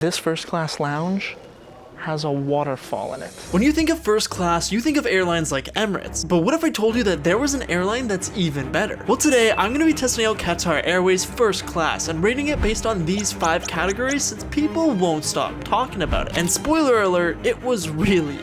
This first class lounge has a waterfall in it. When you think of first class, you think of airlines like Emirates. But what if I told you that there was an airline that's even better? Well, today I'm going to be testing out Qatar Airways First Class and rating it based on these 5 categories since people won't stop talking about it. And spoiler alert, it was really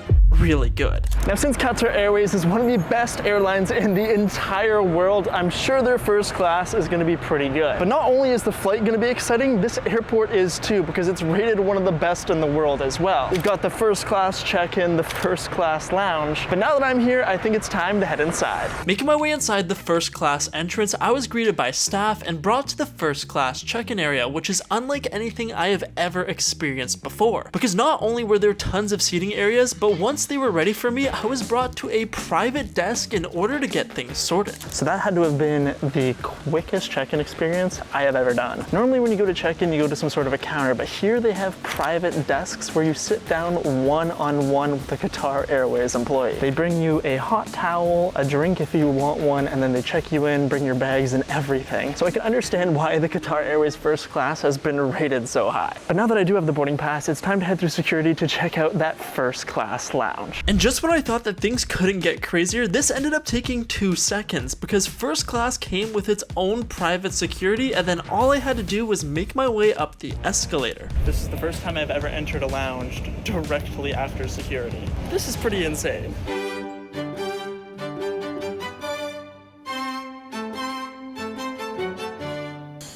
good. Now, since Qatar Airways is one of the best airlines in the entire world, I'm sure their first class is going to be pretty good. But not only is the flight going to be exciting, this airport is too, because it's rated one of the best in the world as well. We've got the first class check-in, the first class lounge. But now that I'm here, I think it's time to head inside. Making my way inside the first class entrance, I was greeted by staff and brought to the first class check-in area, which is unlike anything I have ever experienced before. Because not only were there tons of seating areas, but once they were ready for me, I was brought to a private desk in order to get things sorted. So that had to have been the quickest check-in experience I have ever done. Normally when you go to check-in, you go to some sort of a counter, but here they have private desks where you sit down one-on-one with the Qatar Airways employee. They bring you a hot towel, a drink if you want one, and then they check you in, bring your bags and everything. So I can understand why the Qatar Airways First Class has been rated so high. But now that I do have the boarding pass, it's time to head through security to check out that first class lounge. And just when I thought that things couldn't get crazier, this ended up taking 2 seconds because first class came with its own private security, and then all I had to do was make my way up the escalator. This is the first time I've ever entered a lounge directly after security. This is pretty insane.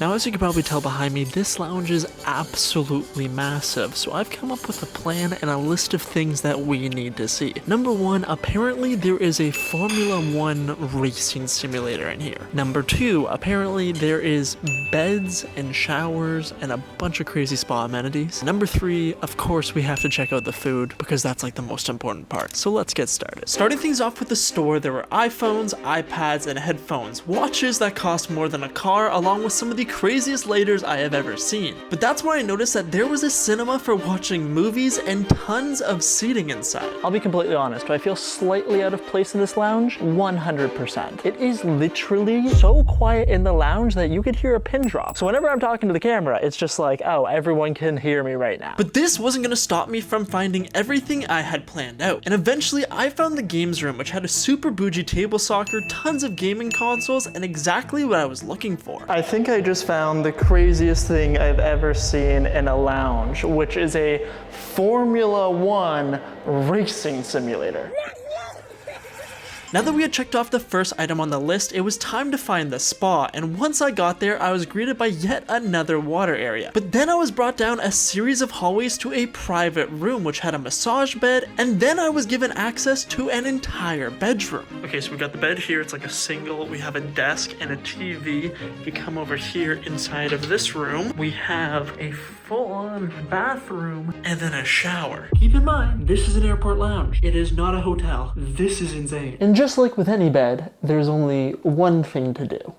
Now, as you can probably tell behind me, this lounge is absolutely massive, so I've come up with a plan and a list of things that we need to see. Number 1, apparently there is a Formula 1 racing simulator in here. Number 2, apparently there is beds and showers and a bunch of crazy spa amenities. Number 3, of course we have to check out the food because that's like the most important part. So let's get started. Starting things off with the store, there were iPhones, iPads, and headphones, watches that cost more than a car, along with some of the craziest lighters I have ever seen. But that's where I noticed that there was a cinema for watching movies and tons of seating inside. I'll be completely honest, do I feel slightly out of place in this lounge? 100%. It is literally so quiet in the lounge that you could hear a pin drop. So whenever I'm talking to the camera, it's just like, oh, everyone can hear me right now. But this wasn't gonna stop me from finding everything I had planned out. And eventually I found the games room, which had a super bougie table soccer, tons of gaming consoles, and exactly what I was looking for. I think I just found the craziest thing I've ever seen in a lounge, which is a Formula 1 racing simulator. Now that we had checked off the first item on the list, it was time to find the spa, and once I got there, I was greeted by yet another water area. But then I was brought down a series of hallways to a private room which had a massage bed, and then I was given access to an entire bedroom. Okay, so we've got the bed here, it's like a single, we have a desk and a TV. If we come over here inside of this room, we have a full-on bathroom and then a shower. Keep in mind, this is an airport lounge. It is not a hotel. This is insane. And just like with any bed, there's only one thing to do.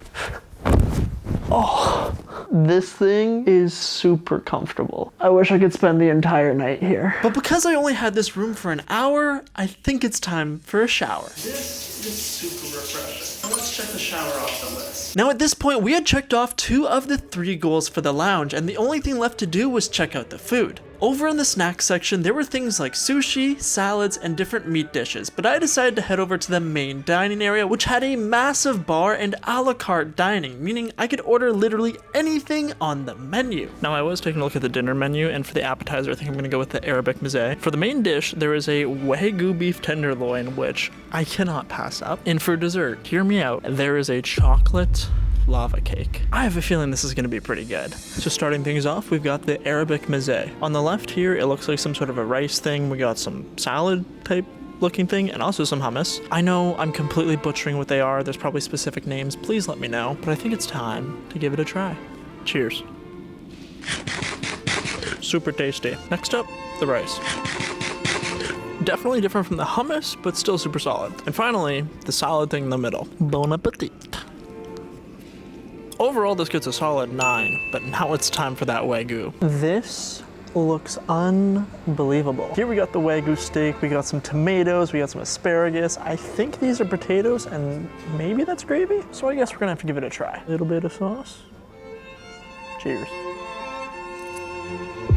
Oh, this thing is super comfortable. I wish I could spend the entire night here. But because I only had this room for an hour, I think it's time for a shower. This is super refreshing. Now let's check the shower off the list. Now at this point, we had checked off 2 of the 3 goals for the lounge, and the only thing left to do was check out the food. Over in the snacks section, there were things like sushi, salads, and different meat dishes, but I decided to head over to the main dining area, which had a massive bar and a la carte dining, meaning I could order literally anything on the menu. Now I was taking a look at the dinner menu, and for the appetizer, I think I'm gonna go with the Arabic meze. For the main dish, there is a Wagyu beef tenderloin, which I cannot pass up. And for dessert, hear me out, there is a chocolate lava cake. I have a feeling this is going to be pretty good. So starting things off, we've got the Arabic meze. On the left here, it looks like some sort of a rice thing. We got some salad type looking thing and also some hummus. I know I'm completely butchering what they are. There's probably specific names. Please let me know. But I think it's time to give it a try. Cheers. Super tasty. Next up, the rice. Definitely different from the hummus, but still super solid. And finally, the salad thing in the middle. Bon appetit. Overall, this gets a solid 9, but now it's time for that Wagyu. This looks unbelievable. Here we got the Wagyu steak, we got some tomatoes, we got some asparagus. I think these are potatoes and maybe that's gravy. So I guess we're gonna have to give it a try. A little bit of sauce. Cheers.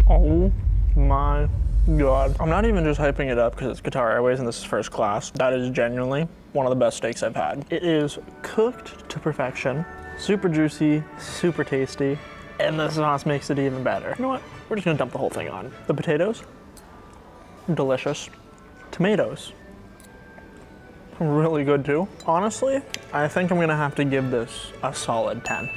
Oh my God. I'm not even just hyping it up because it's Qatar Airways and this is first class. That is genuinely one of the best steaks I've had. It is cooked to perfection, super juicy, super tasty, and the sauce makes it even better. You know what? We're just gonna dump the whole thing on. The potatoes, delicious. Tomatoes, really good too. Honestly, I think I'm gonna have to give this a solid 10.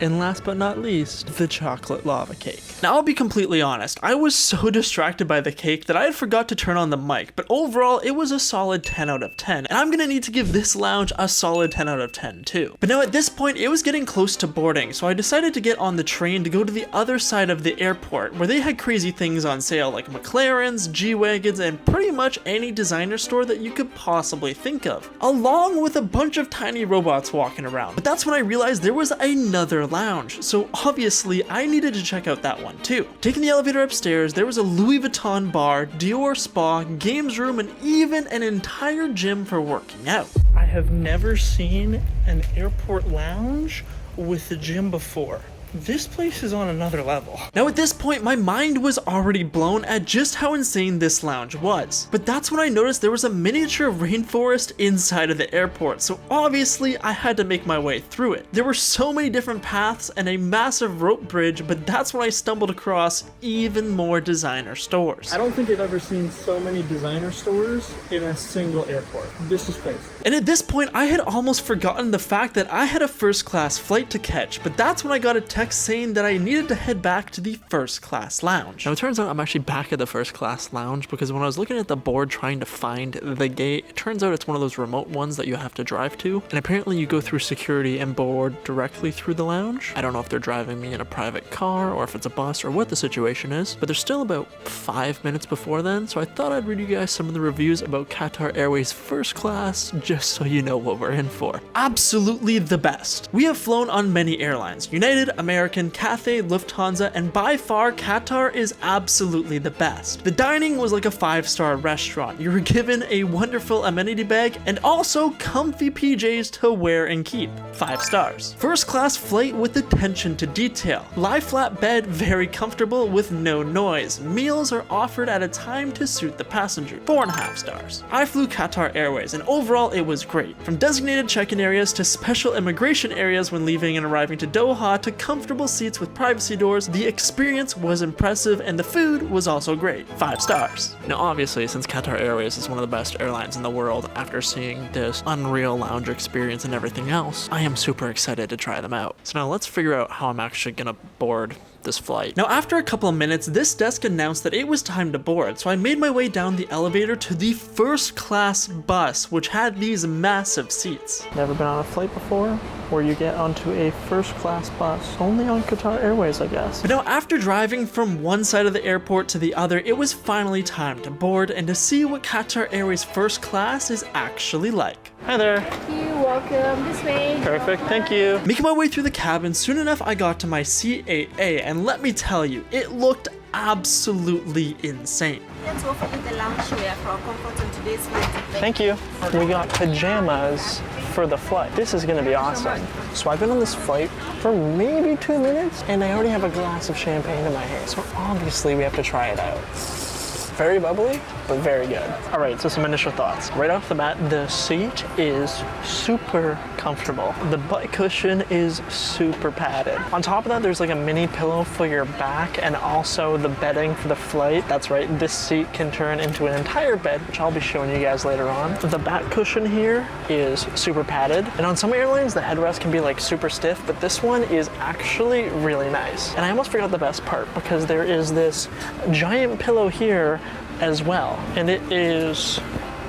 And last but not least, the chocolate lava cake. Now I'll be completely honest, I was so distracted by the cake that I had forgot to turn on the mic, but overall it was a solid 10 out of 10, and I'm gonna need to give this lounge a solid 10 out of 10 too. But now at this point it was getting close to boarding, so I decided to get on the train to go to the other side of the airport where they had crazy things on sale like McLarens, G-Wagons, and pretty much any designer store that you could possibly think of, along with a bunch of tiny robots walking around. But that's when I realized there was another lounge, so obviously I needed to check out that one too. Taking the elevator upstairs, there was a Louis Vuitton bar, Dior spa, games room, and even an entire gym for working out. I have never seen an airport lounge with a gym before. This place is on another level. Now at this point, my mind was already blown at just how insane this lounge was. But that's when I noticed there was a miniature rainforest inside of the airport, so obviously I had to make my way through it. There were so many different paths and a massive rope bridge, but that's when I stumbled across even more designer stores. I don't think I've ever seen so many designer stores in a single airport. This is crazy. And at this point, I had almost forgotten the fact that I had a first class flight to catch, but that's when I got a text saying that I needed to head back to the first class lounge. Now it turns out I'm actually back at the first class lounge because when I was looking at the board trying to find the gate, it turns out it's one of those remote ones that you have to drive to, and apparently you go through security and board directly through the lounge. I don't know if they're driving me in a private car or if it's a bus or what the situation is, but there's still about 5 minutes before then, so I thought I'd read you guys some of the reviews about Qatar Airways First Class just so you know what we're in for. Absolutely the best. We have flown on many airlines: United, American, Cathay, Lufthansa, and by far Qatar is absolutely the best. The dining was like a 5-star restaurant. You were given a wonderful amenity bag and also comfy PJs to wear and keep. 5 stars. First class flight with attention to detail. Lie flat bed, very comfortable with no noise. Meals are offered at a time to suit the passenger. 4.5 stars. I flew Qatar Airways and overall it was great. From designated check-in areas to special immigration areas when leaving and arriving to Doha to comfortable seats with privacy doors, the experience was impressive and the food was also great. 5 stars. Now obviously, since Qatar Airways is one of the best airlines in the world, after seeing this unreal lounge experience and everything else, I am super excited to try them out. So now let's figure out how I'm actually gonna board this flight. Now after a couple of minutes, this desk announced that it was time to board, so I made my way down the elevator to the first class bus, which had these massive seats. Never been on a flight before where you get onto a first class bus. Only on Qatar Airways, I guess. But now after driving from one side of the airport to the other, it was finally time to board and to see what Qatar Airways First Class is actually like. Hi there. Thank you. Welcome this way. Perfect, thank you. Making my way through the cabin, soon enough I got to my C8A, and let me tell you, it looked absolutely insane. Let's offer you the loungewear for comfort on today's flight. Thank you. We got pajamas for the flight. This is gonna be awesome. So I've been on this flight for maybe 2 minutes and I already have a glass of champagne in my hand. So obviously we have to try it out. Very bubbly, but very good. All right, so some initial thoughts. Right off the bat, the seat is super comfortable. The butt cushion is super padded. On top of that, there's like a mini pillow for your back and also the bedding for the flight. That's right, this seat can turn into an entire bed, which I'll be showing you guys later on. The back cushion here is super padded. And on some airlines, the headrest can be like super stiff, but this one is actually really nice. And I almost forgot the best part because there is this giant pillow here as well, and it is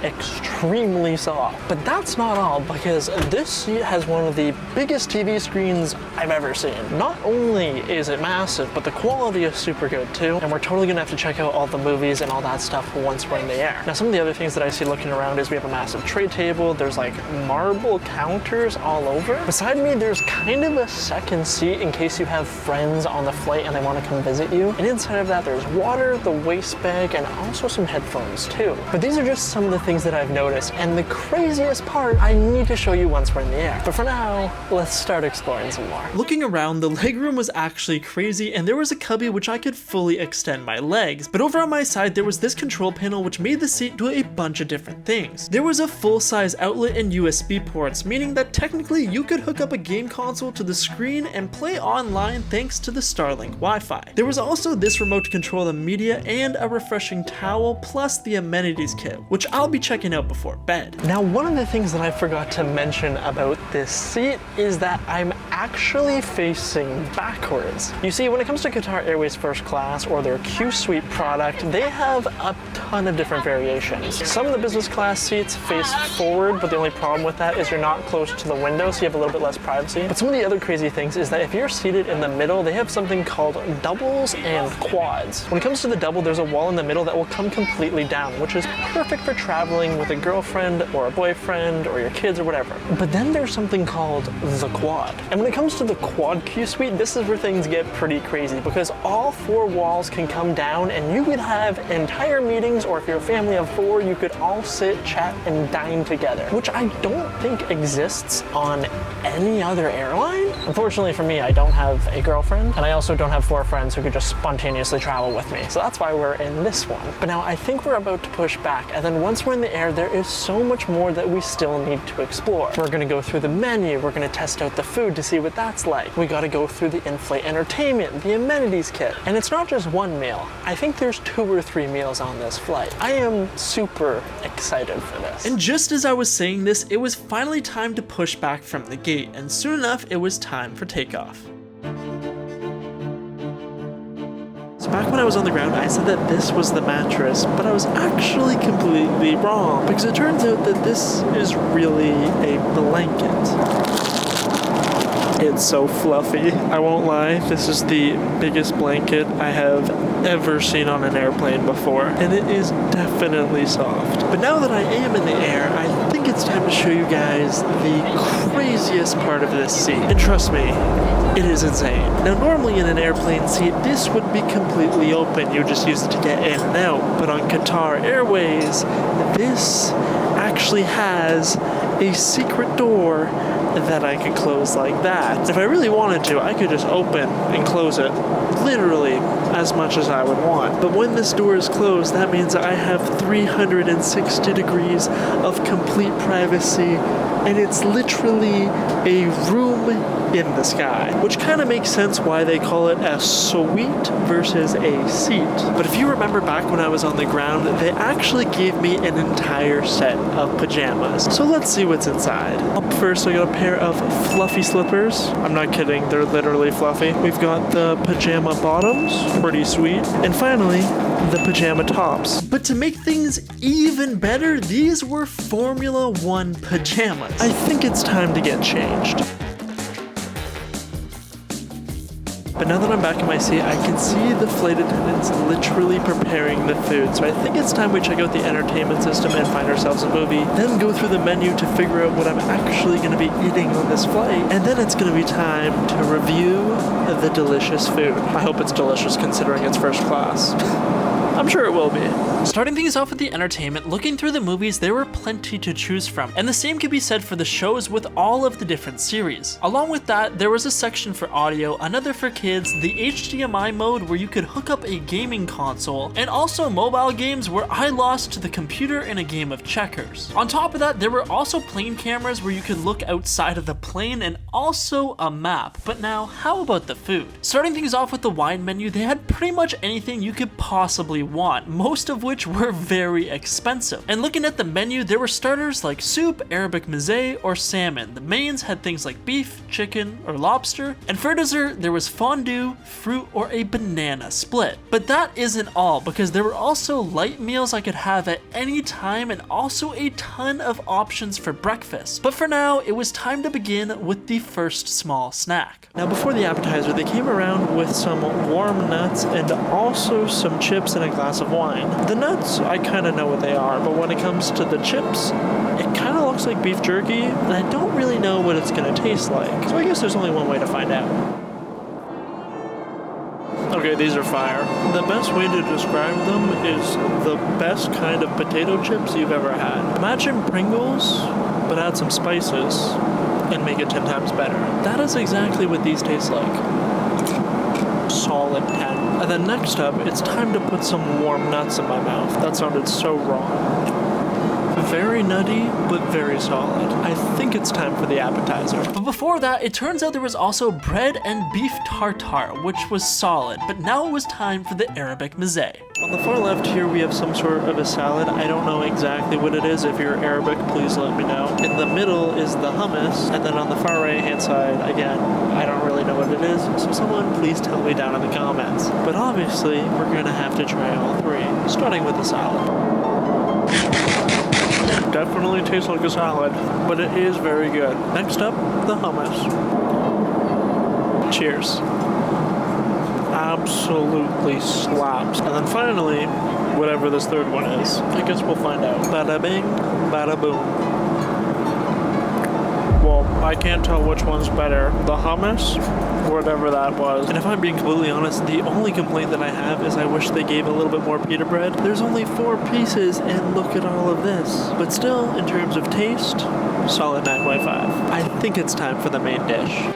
extremely soft. But that's not all, because this seat has one of the biggest TV screens I've ever seen. Not only is it massive, but the quality is super good too, and we're totally gonna have to check out all the movies and all that stuff once we're in the air. Now some of the other things that I see looking around is we have a massive tray table, there's like marble counters all over. Beside me there's kind of a second seat in case you have friends on the flight and they want to come visit you. And inside of that there's water, the waist bag, and also some headphones too. But these are just some of the things things that I've noticed, and the craziest part I need to show you once we're in the air. But for now, let's start exploring some more. Looking around, the legroom was actually crazy, and there was a cubby which I could fully extend my legs. But over on my side, there was this control panel which made the seat do a bunch of different things. There was a full-size outlet and USB ports, meaning that technically you could hook up a game console to the screen and play online thanks to the Starlink Wi-Fi. There was also this remote to control the media and a refreshing towel, plus the amenities kit, which I'll be checking out before bed. Now, one of the things that I forgot to mention about this seat is that I'm actually facing backwards. You see, when it comes to Qatar Airways First Class or their Q Suite product, they have a ton of different variations. Some of the business class seats face forward, but the only problem with that is you're not close to the window, so you have a little bit less privacy. But some of the other crazy things is that if you're seated in the middle, they have something called doubles and quads. When it comes to the double, there's a wall in the middle that will come completely down, which is perfect for traveling with a girlfriend or a boyfriend or your kids or whatever. But then there's something called the quad. And when it comes to the quad Q Suite, this is where things get pretty crazy because all four walls can come down and you could have entire meetings, or if you're a family of four, you could all sit, chat, and dine together, which I don't think exists on any other airline. Unfortunately for me, I don't have a girlfriend, and I also don't have four friends who could just spontaneously travel with me. So that's why we're in this one. But now I think we're about to push back, and then once we're in the air, there is so much more that we still need to explore. We're gonna go through the menu, we're gonna test out the food to see what that's like. We gotta go through the in-flight entertainment, the amenities kit. And it's not just one meal. I think there's 2 or 3 meals on this flight. I am super excited for this. And just as I was saying this, it was finally time to push back from the gate, and soon enough, it was time for takeoff. So back when I was on the ground, I said that this was the mattress, but I was actually completely wrong, because it turns out that this is really a blanket. It's so fluffy. I won't lie, this is the biggest blanket I have ever seen on an airplane before, and it is definitely soft. But now that I am in the air, I think it's time to show you guys the craziest part of this seat. And trust me, it is insane. Now normally in an airplane seat, this would be completely open. You just use it to get in and out. But on Qatar Airways, this actually has a secret door that I could close like that. If I really wanted to, I could just open and close it literally as much as I would want. But when this door is closed, that means that I have 360 degrees of complete privacy, and it's literally a room in the sky, which kind of makes sense why they call it a suite versus a seat. But if you remember back when I was on the ground, they actually gave me an entire set of pajamas. So let's see what's inside. Up first, I got a pair of fluffy slippers. I'm not kidding, they're literally fluffy. We've got the pajama bottoms, pretty sweet. And finally, the pajama tops. But to make things even better, these were Formula One pajamas. I think it's time to get changed. But now that I'm back in my seat, I can see the flight attendants literally preparing the food. So I think it's time we check out the entertainment system and find ourselves a movie, then go through the menu to figure out what I'm actually going to be eating on this flight. And then it's going to be time to review the delicious food. I hope it's delicious considering it's first class. I'm sure it will be. Starting things off with the entertainment, looking through the movies, there were plenty to choose from, and the same could be said for the shows with all of the different series. Along with that, there was a section for audio, another for kids, the HDMI mode where you could hook up a gaming console, and also mobile games where I lost to the computer in a game of checkers. On top of that, there were also plane cameras where you could look outside of the plane, and also a map. But now, how about the food? Starting things off with the wine menu, they had pretty much anything you could possibly want, most of which were very expensive. And looking at the menu, there were starters like soup, Arabic meze, or salmon. The mains had things like beef, chicken, or lobster. And for dessert, there was fondue, fruit, or a banana split. But that isn't all, because there were also light meals I could have at any time, and also a ton of options for breakfast. But for now, it was time to begin with the first small snack. Now before the appetizer, they came around with some warm nuts and also some chips and a glass of wine. The nuts, I kind of know what they are, but when it comes to the chips, it kind of looks like beef jerky, and I don't really know what it's going to taste like. So I guess there's only one way to find out. Okay, these are fire. The best way to describe them is the best kind of potato chips you've ever had. Imagine Pringles, but add some spices and make it 10 times better. That is exactly what these taste like. Solid 10. And then next up, it's time to put some warm nuts in my mouth. That sounded so wrong. Very nutty, but very solid. I think it's time for the appetizer. But before that, it turns out there was also bread and beef tartare, which was solid, but now it was time for the Arabic mezze. On the far left here, we have some sort of a salad. I don't know exactly what it is. If you're Arabic, please let me know. In the middle is the hummus, and then on the far right-hand side, again, I don't really know what it is, so someone please tell me down in the comments. But obviously, we're gonna have to try all three, starting with the salad. Definitely tastes like a salad, but it is very good. Next up, the hummus. Cheers. Absolutely slaps. And then finally, whatever this third one is, I guess we'll find out. Bada bing, bada boom. Well, I can't tell which one's better. The hummus, whatever that was. And if I'm being completely honest, the only complaint that I have is I wish they gave a little bit more pita bread. There's only 4 pieces, and look at all of this. But still, in terms of taste, solid 9.5. I think it's time for the main dish.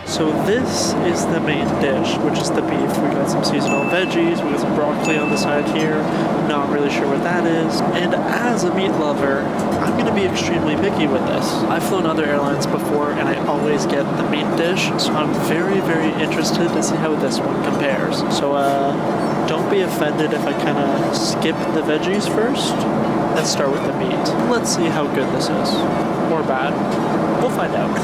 So this is the main dish, which is the beef. We got some seasonal veggies, we got some broccoli on the side here. Not really sure what that is. And as a meat lover, I'm gonna be extremely picky with this. I've flown other airlines before and I always get the meat dish, so I'm very, very interested to see how this one compares. So don't be offended if I kind of skip the veggies first. Let's start with the meat. Let's see how good this is. Or bad. We'll find out.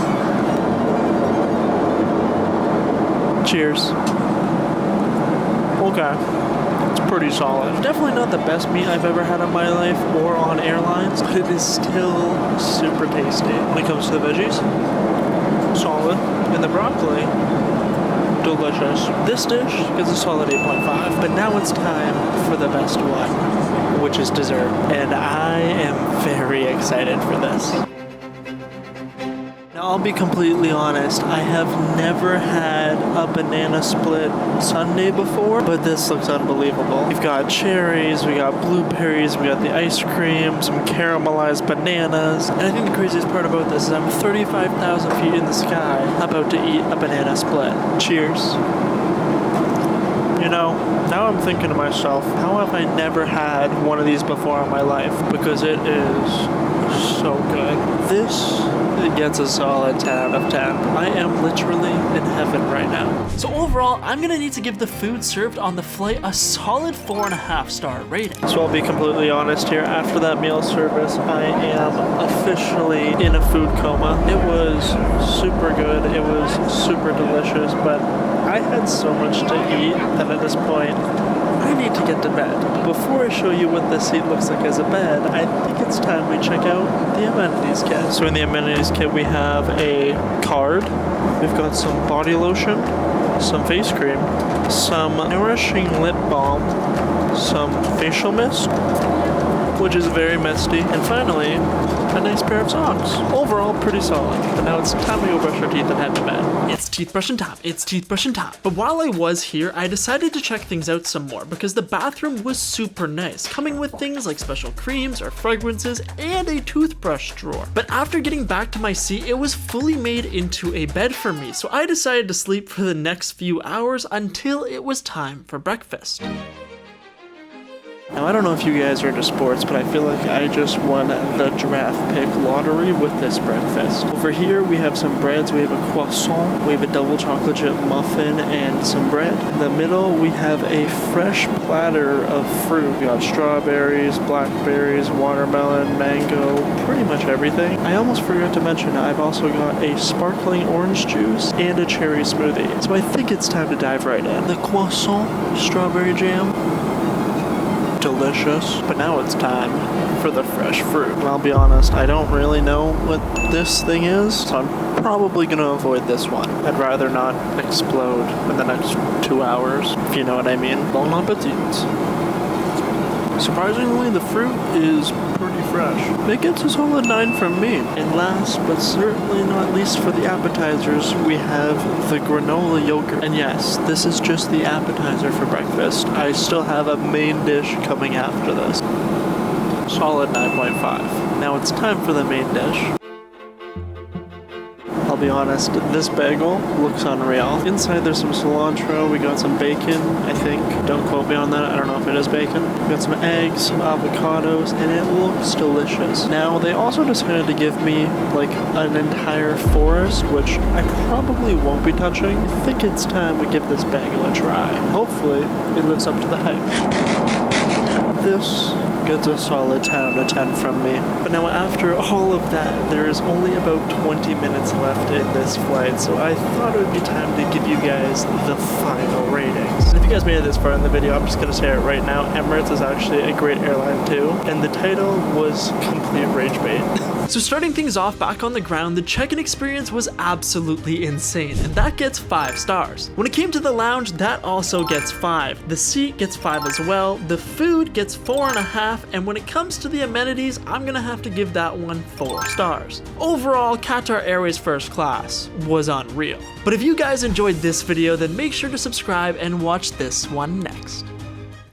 Cheers. Okay. It's pretty solid. Definitely not the best meat I've ever had in my life or on airlines, but it is still super tasty. When it comes to the veggies, solid. And the broccoli, delicious. This dish is a solid 8.5, but now it's time for the best one, which is dessert. And I am very excited for this. Now, I'll be completely honest, I have never had a banana split sundae before, but this looks unbelievable. We've got cherries, we got blueberries, we got the ice cream, some caramelized bananas, and I think the craziest part about this is I'm 35,000 feet in the sky about to eat a banana split. Cheers. You know, now I'm thinking to myself, how have I never had one of these before in my life? Because it is so good. This gets a solid 10 out of 10. I am literally in heaven right now. So overall, I'm gonna need to give the food served on the flight a solid 4.5 star rating. So I'll be completely honest here, after that meal service, I am officially in a food coma. It was super good, it was super delicious, but I had so much to eat that at this point, I need to get to bed. Before I show you what this seat looks like as a bed, I think it's time we check out the amenities kit. So in the amenities kit, we have a card. We've got some body lotion, some face cream, some nourishing lip balm, some facial mist, which is very misty, and finally, a nice pair of socks. Overall, pretty solid. But now it's time to go brush our teeth and head to bed. It's teeth brushing time. It's teeth brushing time. But while I was here, I decided to check things out some more because the bathroom was super nice, coming with things like special creams or fragrances and a toothbrush drawer. But after getting back to my seat, it was fully made into a bed for me, so I decided to sleep for the next few hours until it was time for breakfast. Now, I don't know if you guys are into sports, but I feel like I just won the draft pick lottery with this breakfast. Over here, we have some breads. We have a croissant, we have a double chocolate chip muffin, and some bread. In the middle, we have a fresh platter of fruit. We got strawberries, blackberries, watermelon, mango, pretty much everything. I almost forgot to mention, I've also got a sparkling orange juice and a cherry smoothie. So I think it's time to dive right in. The croissant, strawberry jam, delicious, but now it's time for the fresh fruit. And I'll be honest, I don't really know what this thing is, so I'm probably gonna avoid this one. I'd rather not explode in the next 2 hours, if you know what I mean. Bon appetit. Surprisingly, the fruit is pretty fresh. It gets a solid 9 from me. And last, but certainly not least for the appetizers, we have the granola yogurt. And yes, this is just the appetizer for breakfast. I still have a main dish coming after this. Solid 9.5. Now it's time for the main dish. I'll be honest, this bagel looks unreal. Inside there's some cilantro, we got some bacon, I think. Don't quote me on that, I don't know if it is bacon. We got some eggs, some avocados, and it looks delicious. Now, they also decided to give me like an entire forest, which I probably won't be touching. I think it's time we give this bagel a try. Hopefully, it lives up to the hype. This gets a solid 10 out of 10 from me. But now after all of that, there is only about 20 minutes left in this flight, so I thought it would be time to give you guys the final ratings. And if you guys made it this far in the video, I'm just gonna say it right now, Emirates is actually a great airline too, and the title was complete rage bait. So starting things off back on the ground, the check-in experience was absolutely insane, and that gets 5 stars. When it came to the lounge, that also gets 5. The seat gets 5 as well, the food gets 4.5, and when it comes to the amenities, I'm gonna have to give that one 4 stars. Overall, Qatar Airways First Class was unreal. But if you guys enjoyed this video, then make sure to subscribe and watch this one next.